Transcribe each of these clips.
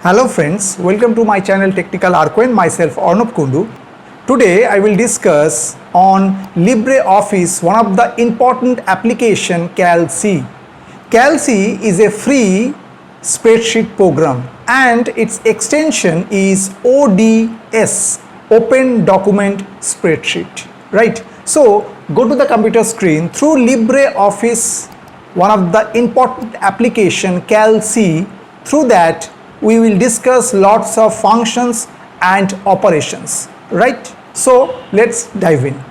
Hello friends, welcome to my channel Technical Arco and myself Arnab Kundu. Today I will discuss on LibreOffice, one of the important application CalC. CalC is a free spreadsheet program and its extension is ODS, Open Document Spreadsheet, right? So go to the computer screen. Through LibreOffice, one of the important application CalC, through that we will discuss lots of functions and operations, right? So let's dive in.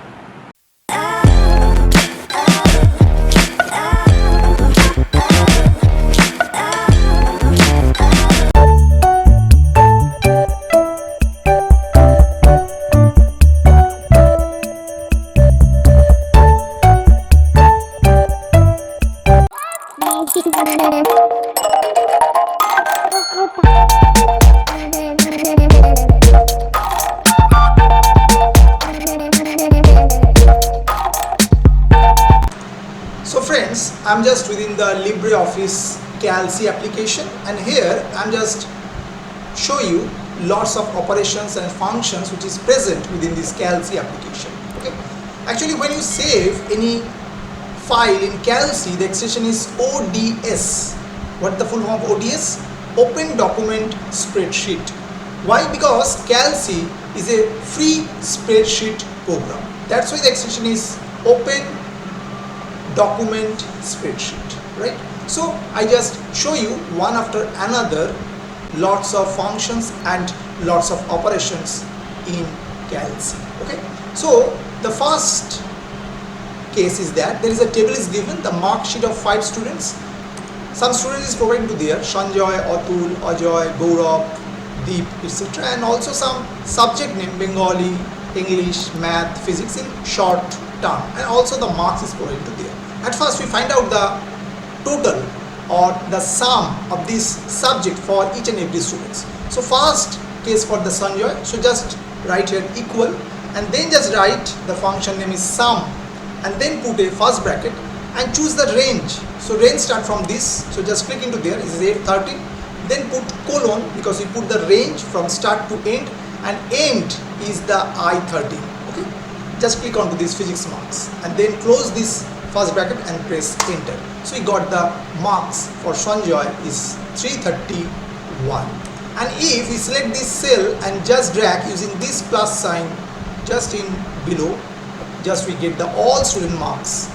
So friends, I'm just within the LibreOffice CalC application, and here I'm just show you lots of operations and functions which is present within this CalC application. Okay, actually when you save any file in CalC, the extension is ODS. What the full form of ODS? Open Document Spreadsheet. Why? Because CalC is a free spreadsheet program. That's why the extension is Open Document Spreadsheet, right? So I just show you one after another lots of functions and lots of operations in CalC. Okay, so the first case is that there is a table is given, the mark sheet of 5 students. Some students is provided to there, Sanjoy, Atul, Ajoy, Gaurav, Deep, etc. and also some subject name, Bengali, English, Math, Physics in short term, and also the marks is provided to there. At first we find out the total or the sum of this subject for each and every students. So first case for the Sanjoy, so just write here equal and then just write the function name is sum and then put a first bracket and choose the range. So range start from this, so just click into there, is 813, then put colon because we put the range from start to end, and end is the I13. Okay, just click onto this physics marks and then close this first bracket and press enter. So we got the marks for Sanjoy is 331. And if we select this cell and just drag using this plus sign just in below, just we get the all student marks,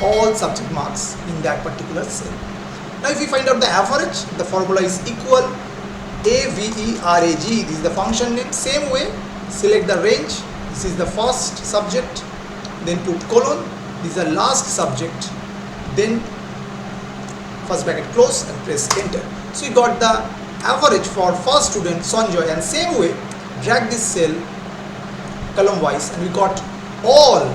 all subject marks in that particular cell. Now if we find out the average, the formula is equal AVERAG, this is the function name. Same way, select the range, this is the first subject, then put colon, this is the last subject, then first bracket close and press enter. So we got the average for first student Sanjoy, and same way drag this cell column wise and we got all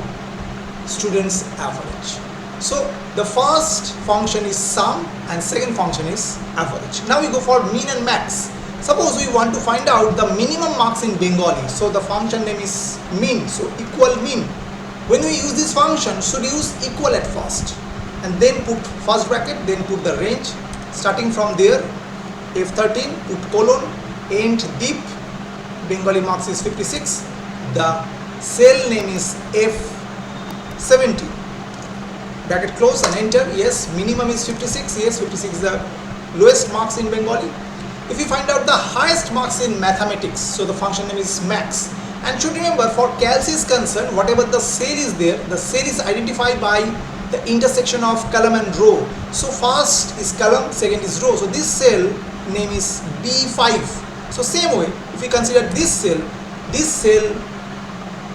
students average. So the first function is sum and second function is average. Now we go for mean and max. Suppose we want to find out the minimum marks in Bengali, so the function name is mean, so equal mean. When we use this function, should use equal at first and then put first bracket, then put the range starting from there, F13, put colon, end deep, Bengali marks is 56, the cell name is F70, bracket close and enter. Yes, minimum is 56, yes, 56 is the lowest marks in Bengali. If we find out the highest marks in mathematics, so the function name is max. And should remember, for CalC is concerned, whatever the cell is there, the cell is identified by the intersection of column and row. So first is column, second is row. So this cell name is B5. So same way, if we consider this cell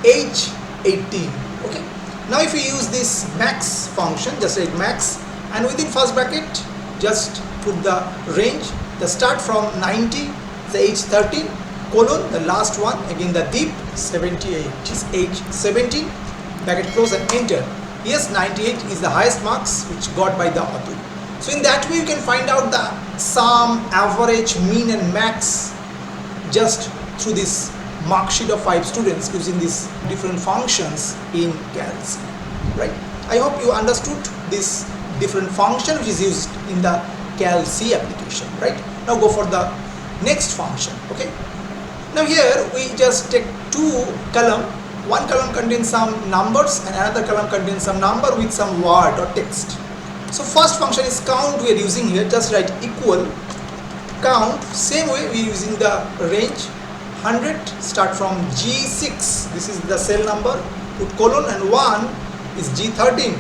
H18. Okay. Now if we use this max function, just write max and within first bracket just put the range, the start from 90, the H13, colon, the last one, again the deep 78 is H17, bracket close and enter. Yes, 98 is the highest marks which got by the Atul. So in that way you can find out the sum, average, mean and max just through this mark sheet of 5 students using these different functions in CalC, right? I hope you understood this different function which is used in the CalC application, right? Now go for the next function. Okay, now here we just take two column. One column contains some numbers and another column contains some number with some word or text. So first function is count we are using here. Just write equal count. Same way we are using the range 100, start from G6, this is the cell number, put colon, and 1 is G13,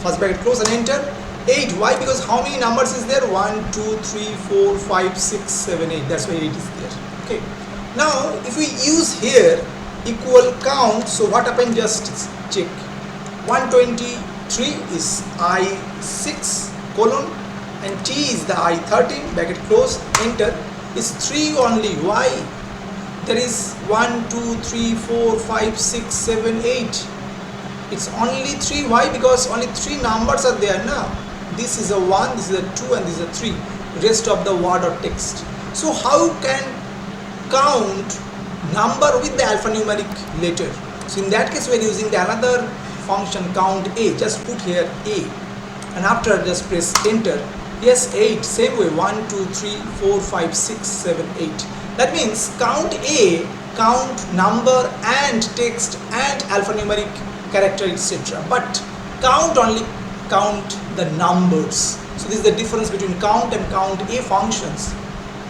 first bracket close and enter. 8, why? Because how many numbers is there? 1, 2, 3, 4, 5, 6, 7, 8, that's why 8 is there. Okay, now if we use here equal count, so what happened? Just check. 123 is I6 colon and T is the I13, bracket close, enter. Is 3 only. Why? There is 1, 2, 3, 4, 5, 6, 7, 8. It's only 3. Why? Because only 3 numbers are there now. This is a 1, this is a 2, and this is a 3. Rest of the word or text. So how can count number with the alphanumeric letter? So in that case we are using the another function count A. Just put here A, and after just press enter. Yes, 8. Same way, 1, 2, 3, 4, 5, 6, 7, 8. That means count A, count number and text and alphanumeric character, etc. But count only count the numbers. So this is the difference between count and count A functions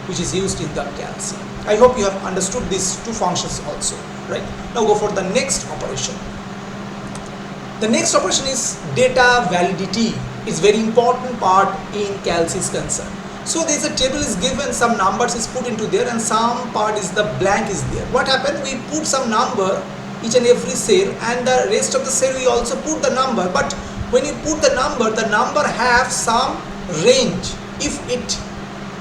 which is used in the Calc. I hope you have understood these two functions also, right? Now go for the next operation. The next operation is data validity. It's very important part in Calc is concerned. So there is a table is given, some numbers is put into there, and some part is the blank is there. What happened? We put some number each and every cell, and the rest of the cell we also put the number. But when you put the number have some range. If it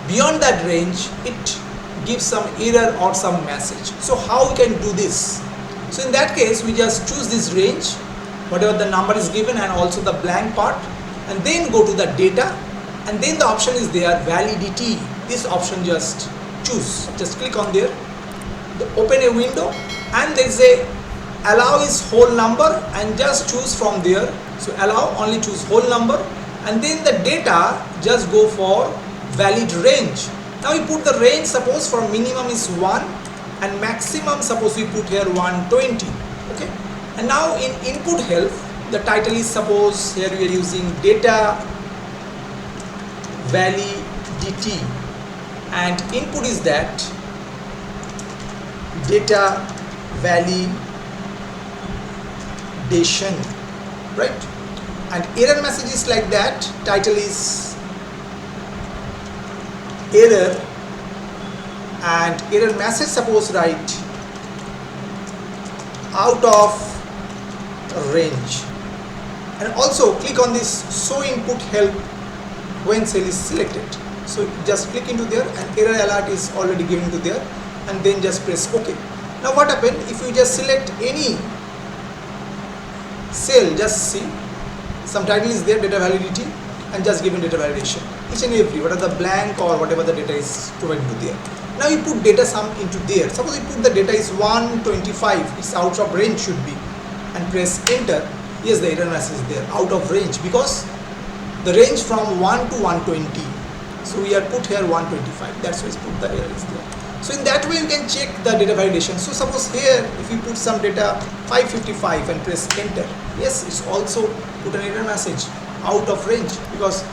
beyond that range, it gives some error or some message. So how we can do this? So in that case we just choose this range, whatever the number is given, and also the blank part, and then go to the data. And then the option is there, validity. This option just choose. Just click on there. Open a window, and there is a allow is whole number, and just choose from there. So allow, only choose whole number, and then the data just go for valid range. Now we put the range, suppose for minimum is 1 and maximum suppose we put here 120. Okay. And now in input help, the title is suppose here we are using data validity, and input is that data validation, right? And error message is like that. Title is error, and error message suppose write out of range. And also click on this show input help when cell is selected. So just click into there, and error alert is already given to there, and then just press OK. Now what happened if you just select any cell? Just see some title is there, data validity, and just given data validation. Each and every, whatever the blank or whatever the data is provided to there. Now you put data sum into there. Suppose you put the data is 125, it's out of range should be, and press enter. Yes, the error message is there, out of range, because the range from 1 to 120. So we are put here 125. That's why it's put the error is there. So in that way you can check the data validation. So suppose here if you put some data 555 and press enter, yes, it's also put an error message out of range, because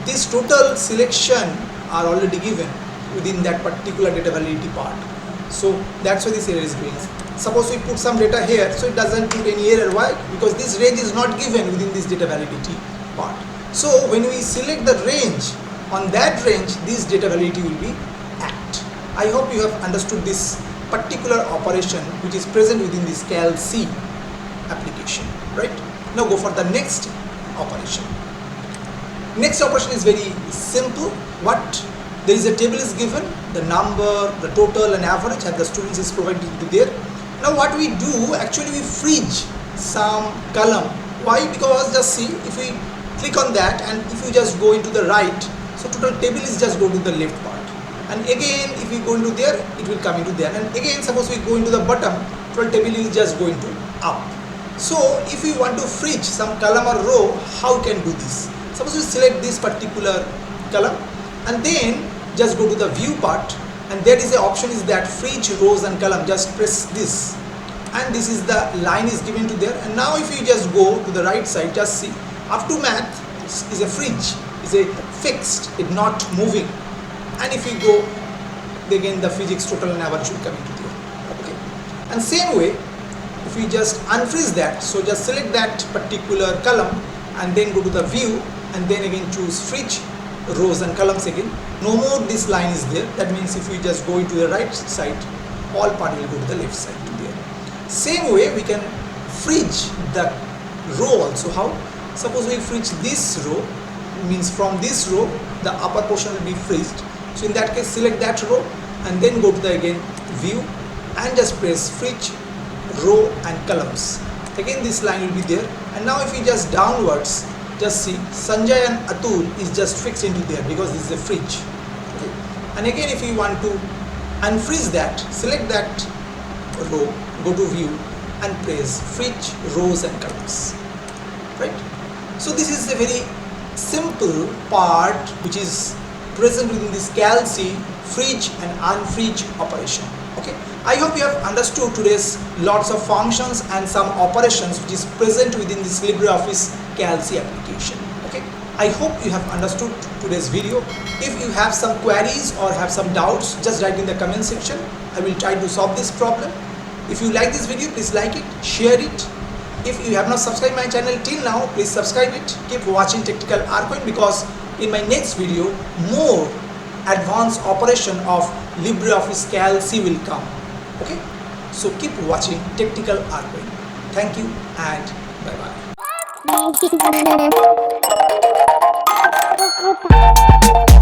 this total selection are already given within that particular data validity part. So that's why this error is given. Suppose we put some data here, so it doesn't put any error. Why? Because this range is not given within this data validity part. So when we select the range, on that range this data validity will be act. I hope you have understood this particular operation which is present within this Calc application, right? Now go for the next operation. Next operation is very simple. What? There is a table is given, the number, the total and average, and the students is provided to there. Now what we do, actually we freeze some column. Why? Because just see, if we click on that and if you just go into the right, so total table is just go to the left part, and again if we go into there, it will come into there, and again suppose we go into the bottom, total table is just going to up. So if we want to freeze some column or row, how can do this? Suppose we select this particular column and then just go to the view part, and there is a option is that freeze rows and column. Just press this, and this is the line is given to there. And now if you just go to the right side, just see up to math is a freeze, is a fixed, it not moving. And if you go again, the physics total and average should come into there. Okay, and same way if we just unfreeze that, so just select that particular column and then go to the view and then again choose freeze rows and columns again. No more this line is there. That means if we just go into the right side, all part will go to the left side to there. Same way we can freeze the row also. How? Suppose we freeze this row, means from this row the upper portion will be freezed. So in that case, select that row and then go to the again view and just press freeze row and columns. Again this line will be there. And now if we just downwards, just see Sanjay and Atul is just fixed into there because this is a freeze. Okay. And again if you want to unfreeze that, select that row, go to view and press freeze rows and columns. Right. So this is a very simple part which is present within this Calc freeze and unfreeze operation. Okay, I hope you have understood today's lots of functions and some operations which is present within this LibreOffice Calc application. Okay, I hope you have understood today's video. If you have some queries or have some doubts, just write in the comment section. I will try to solve this problem. If you like this video, please like it, share it. If you have not subscribed my channel till now, please subscribe it. Keep watching Technical Arcoin, because in my next video more advanced operation of LibreOffice Calc will come. Okay, so keep watching Technical Arcoin. Thank you and bye bye.